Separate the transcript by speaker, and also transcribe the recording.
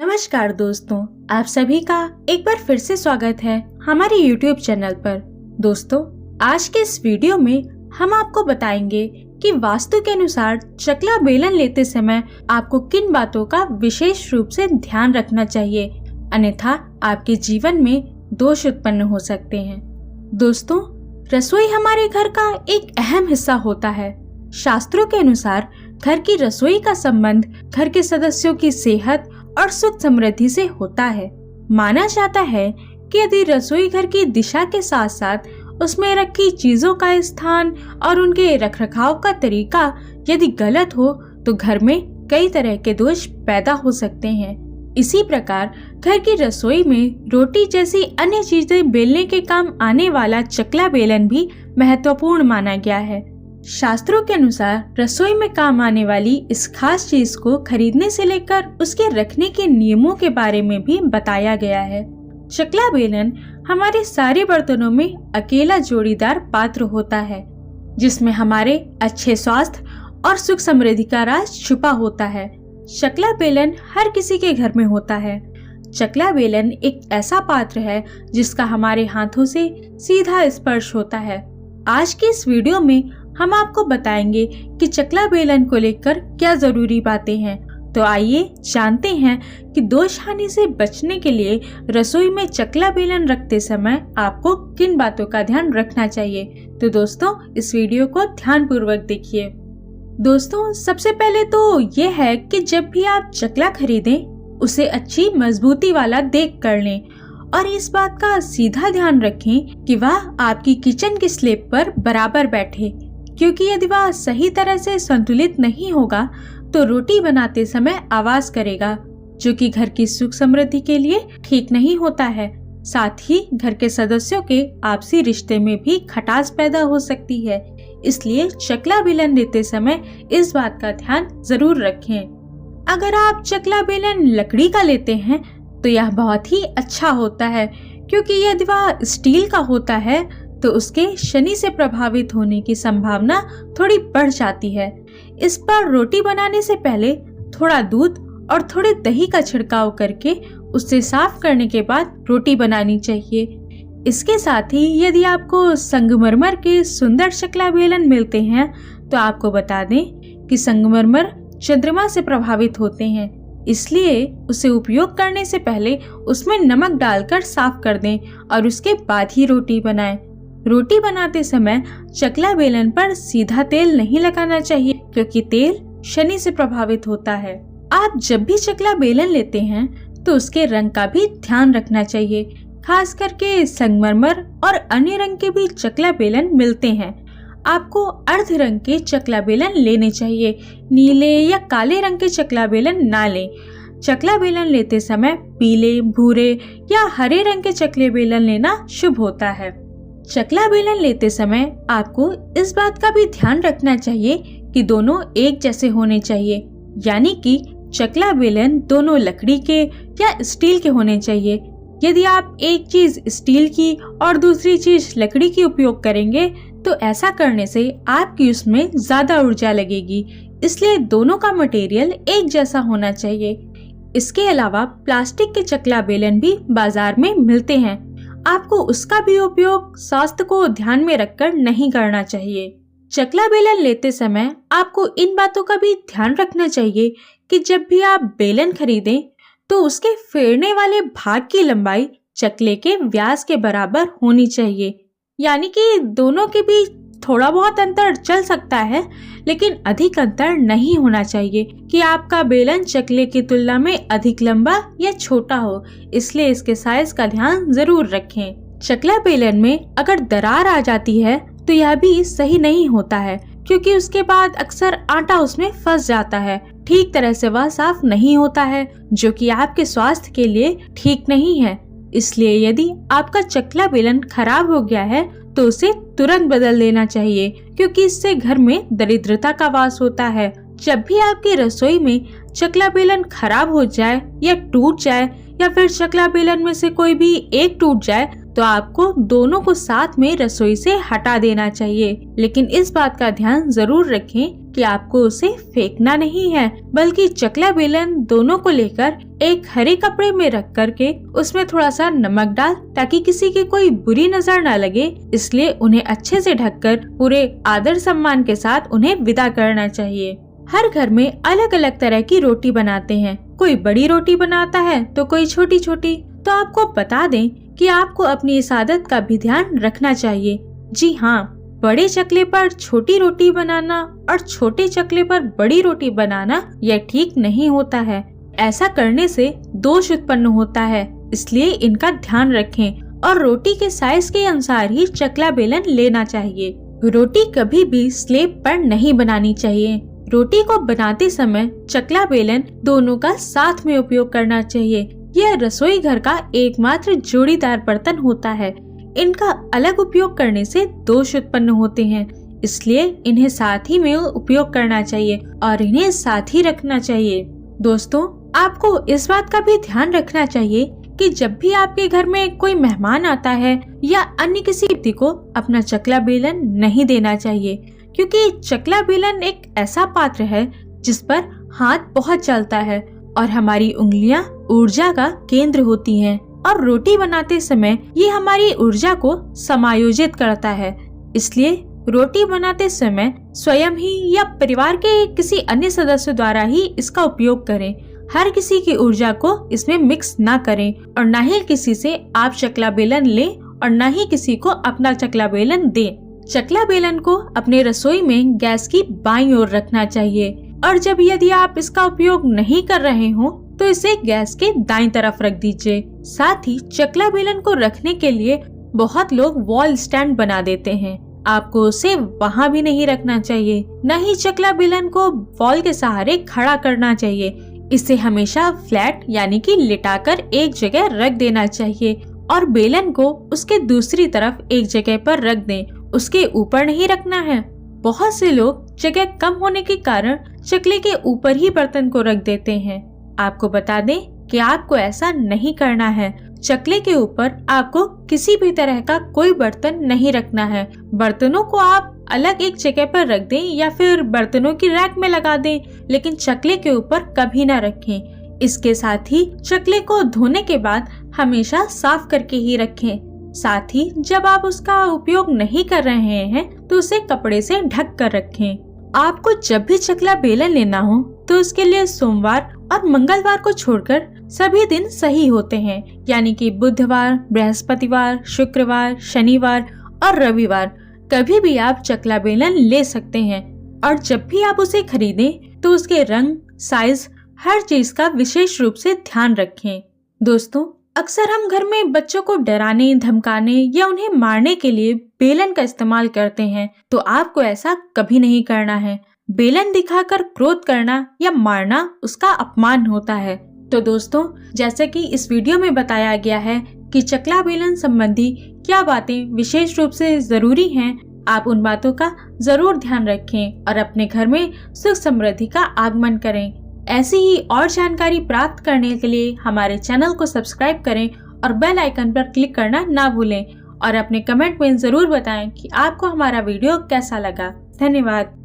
Speaker 1: नमस्कार दोस्तों, आप सभी का एक बार फिर से स्वागत है हमारे YouTube चैनल पर। दोस्तों, आज के इस वीडियो में हम आपको बताएंगे कि वास्तु के अनुसार चकला बेलन लेते समय आपको किन बातों का विशेष रूप से ध्यान रखना चाहिए, अन्यथा आपके जीवन में दोष उत्पन्न हो सकते हैं। दोस्तों, रसोई हमारे घर का एक अहम हिस्सा होता है। शास्त्रों के अनुसार घर की रसोई का संबंध घर के सदस्यों की सेहत और सुख समृद्धि से होता है। माना जाता है कि यदि रसोई घर की दिशा के साथ साथ उसमें रखी चीजों का स्थान और उनके रखरखाव का तरीका यदि गलत हो तो घर में कई तरह के दोष पैदा हो सकते हैं। इसी प्रकार घर की रसोई में रोटी जैसी अन्य चीजें बेलने के काम आने वाला चकला बेलन भी महत्वपूर्ण माना गया है। शास्त्रों के अनुसार रसोई में काम आने वाली इस खास चीज को खरीदने से लेकर उसके रखने के नियमों के बारे में भी बताया गया है। चकला बेलन हमारे सारे बर्तनों में अकेला जोड़ीदार पात्र होता है, जिसमें हमारे अच्छे स्वास्थ्य और सुख समृद्धि का राज छुपा होता है। चकला बेलन हर किसी के घर में होता है। चकला बेलन एक ऐसा पात्र है जिसका हमारे हाथों से सीधा स्पर्श होता है। आज की इस वीडियो में हम आपको बताएंगे कि चकला बेलन को लेकर क्या जरूरी बातें हैं। तो आइए जानते हैं कि दोष हानि से बचने के लिए रसोई में चकला बेलन रखते समय आपको किन बातों का ध्यान रखना चाहिए। तो दोस्तों, इस वीडियो को ध्यान पूर्वक देखिए। दोस्तों, सबसे पहले तो ये है कि जब भी आप चकला खरीदें उसे अच्छी मजबूती वाला देख कर लें और इस बात का सीधा ध्यान रखें कि वह आपकी किचन की स्लैब पर बराबर बैठे, क्योंकि यदि वह सही तरह से संतुलित नहीं होगा तो रोटी बनाते समय आवाज करेगा, जो कि घर की सुख समृद्धि के लिए ठीक नहीं होता है। साथ ही घर के सदस्यों के आपसी रिश्ते में भी खटास पैदा हो सकती है। इसलिए चकला बेलन लेते समय इस बात का ध्यान जरूर रखें। अगर आप चकला बेलन लकड़ी का लेते हैं तो यह बहुत ही अच्छा होता है, क्योंकि यदि वह स्टील का होता है तो उसके शनि से प्रभावित होने की संभावना थोड़ी बढ़ जाती है। इस पर रोटी बनाने से पहले थोड़ा दूध और थोड़े दही का छिड़काव करके उससे साफ करने के बाद रोटी बनानी चाहिए। इसके साथ ही यदि आपको संगमरमर के सुंदर चकला बेलन मिलते हैं तो आपको बता दें कि संगमरमर चंद्रमा से प्रभावित होते हैं, इसलिए उसे उपयोग करने से पहले उसमें नमक डालकर साफ कर दें और उसके बाद ही रोटी बनाएं। रोटी बनाते समय चकला बेलन पर सीधा तेल नहीं लगाना चाहिए, क्योंकि तेल शनि से प्रभावित होता है। आप जब भी चकला बेलन लेते हैं तो उसके रंग का भी ध्यान रखना चाहिए। खास करके संगमरमर और अन्य रंग के भी चकला बेलन मिलते हैं। आपको अर्ध रंग के चकला बेलन लेने चाहिए, नीले या काले रंग के चकला बेलन ना लें। चकला बेलन लेते समय पीले, भूरे या हरे रंग के चकले बेलन लेना शुभ होता है। चकला बेलन लेते समय आपको इस बात का भी ध्यान रखना चाहिए कि दोनों एक जैसे होने चाहिए, यानी कि चकला बेलन दोनों लकड़ी के या स्टील के होने चाहिए। यदि आप एक चीज स्टील की और दूसरी चीज लकड़ी की उपयोग करेंगे तो ऐसा करने से आपकी उसमें ज्यादा ऊर्जा लगेगी, इसलिए दोनों का मटेरियल एक जैसा होना चाहिए। इसके अलावा प्लास्टिक के चकला बेलन भी बाजार में मिलते हैं। आपको उसका भी उपयोग स्वास्थ्य को ध्यान में रखकर नहीं करना चाहिए। चकला बेलन लेते समय आपको इन बातों का भी ध्यान रखना चाहिए कि जब भी आप बेलन खरीदें तो उसके फेरने वाले भाग की लंबाई चकले के व्यास के बराबर होनी चाहिए, यानी कि दोनों के बीच थोड़ा बहुत अंतर चल सकता है, लेकिन अधिक अंतर नहीं होना चाहिए कि आपका बेलन चकले की तुलना में अधिक लंबा या छोटा हो। इसलिए इसके साइज का ध्यान जरूर रखें। चकला बेलन में अगर दरार आ जाती है तो यह भी सही नहीं होता है, क्योंकि उसके बाद अक्सर आटा उसमें फंस जाता है, ठीक तरह से वह साफ नहीं होता है, जो कि आपके स्वास्थ्य के लिए ठीक नहीं है। इसलिए यदि आपका चकला बेलन खराब हो गया है तो उसे तुरंत बदल देना चाहिए, क्योंकि इससे घर में दरिद्रता का वास होता है। जब भी आपकी रसोई में चकला बेलन खराब हो जाए या टूट जाए या फिर चकला बेलन में से कोई भी एक टूट जाए तो आपको दोनों को साथ में रसोई से हटा देना चाहिए। लेकिन इस बात का ध्यान जरूर रखें कि आपको उसे फेंकना नहीं है, बल्कि चकला बेलन दोनों को लेकर एक हरे कपड़े में रख करके उसमें थोड़ा सा नमक डाल, ताकि किसी की कोई बुरी नजर न लगे, इसलिए उन्हें अच्छे से ढककर पूरे आदर सम्मान के साथ उन्हें विदा करना चाहिए। हर घर में अलग अलग तरह की रोटी बनाते हैं, कोई बड़ी रोटी बनाता है तो कोई छोटी छोटी। तो आपको बता दें कि आपको अपनी इस आदत का भी ध्यान रखना चाहिए। जी हाँ, बड़े चकले पर छोटी रोटी बनाना और छोटे चकले पर बड़ी रोटी बनाना यह ठीक नहीं होता है। ऐसा करने से दोष उत्पन्न होता है, इसलिए इनका ध्यान रखें और रोटी के साइज के अनुसार ही चकला बेलन लेना चाहिए। रोटी कभी भी स्लेब पर नहीं बनानी चाहिए। रोटी को बनाते समय चकला बेलन दोनों का साथ में उपयोग करना चाहिए। यह रसोई घर का एकमात्र जोड़ीदार बर्तन होता है। इनका अलग उपयोग करने से दोष उत्पन्न होते हैं, इसलिए इन्हें साथ ही में उपयोग करना चाहिए और इन्हें साथ ही रखना चाहिए। दोस्तों, आपको इस बात का भी ध्यान रखना चाहिए कि जब भी आपके घर में कोई मेहमान आता है या अन्य किसी व्यक्ति को अपना चकला बेलन नहीं देना चाहिए, क्योंकि चकला बेलन एक ऐसा पात्र है जिस पर हाथ बहुत चलता है और हमारी उंगलियां ऊर्जा का केंद्र होती हैं और रोटी बनाते समय ये हमारी ऊर्जा को समायोजित करता है। इसलिए रोटी बनाते समय स्वयं ही या परिवार के किसी अन्य सदस्य द्वारा ही इसका उपयोग करें। हर किसी की ऊर्जा को इसमें मिक्स ना करें और न ही किसी से आप चकला बेलन लें और न ही किसी को अपना चकला बेलन दें। चकला बेलन को अपने रसोई में गैस की बाईं ओर रखना चाहिए और जब यदि आप इसका उपयोग नहीं कर रहे हो तो इसे गैस के दाईं तरफ रख दीजिए। साथ ही चकला बेलन को रखने के लिए बहुत लोग वॉल स्टैंड बना देते हैं। आपको उसे वहाँ भी नहीं रखना चाहिए, न ही चकला बेलन को वॉल के सहारे खड़ा करना चाहिए। इसे हमेशा फ्लैट यानी कि लिटाकर एक जगह रख देना चाहिए और बेलन को उसके दूसरी तरफ एक जगह पर रख दें, उसके ऊपर नहीं रखना है। बहुत से लोग जगह कम होने के कारण चकले के ऊपर ही बर्तन को रख देते हैं। आपको बता दें कि आपको ऐसा नहीं करना है। चकले के ऊपर आपको किसी भी तरह का कोई बर्तन नहीं रखना है। बर्तनों को आप अलग एक जगह पर रख दें या फिर बर्तनों की रैक में लगा दें, लेकिन चकले के ऊपर कभी ना रखें। इसके साथ ही चकले को धोने के बाद हमेशा साफ करके ही रखें। साथ ही जब आप उसका उपयोग नहीं कर रहे हैं तो उसे कपड़े से ढक कर रखें। आपको जब भी चकला बेलन लेना हो तो उसके लिए सोमवार और मंगलवार को छोड़कर सभी दिन सही होते हैं, यानी कि बुधवार, बृहस्पतिवार, शुक्रवार, शनिवार और रविवार कभी भी आप चकला बेलन ले सकते हैं। और जब भी आप उसे खरीदें तो उसके रंग, साइज, हर चीज का विशेष रूप से ध्यान रखें। दोस्तों, अक्सर हम घर में बच्चों को डराने, धमकाने या उन्हें मारने के लिए बेलन का इस्तेमाल करते हैं, तो आपको ऐसा कभी नहीं करना है। बेलन दिखाकर क्रोध करना या मारना उसका अपमान होता है। तो दोस्तों, जैसे कि इस वीडियो में बताया गया है कि चकला बेलन संबंधी क्या बातें विशेष रूप से जरूरी हैं, आप उन बातों का जरूर ध्यान रखें और अपने घर में सुख समृद्धि का आगमन करें। ऐसी ही और जानकारी प्राप्त करने के लिए हमारे चैनल को सब्सक्राइब करें और बेल आइकन पर क्लिक करना ना भूलें और अपने कमेंट में जरूर बताएं कि आपको हमारा वीडियो कैसा लगा। धन्यवाद।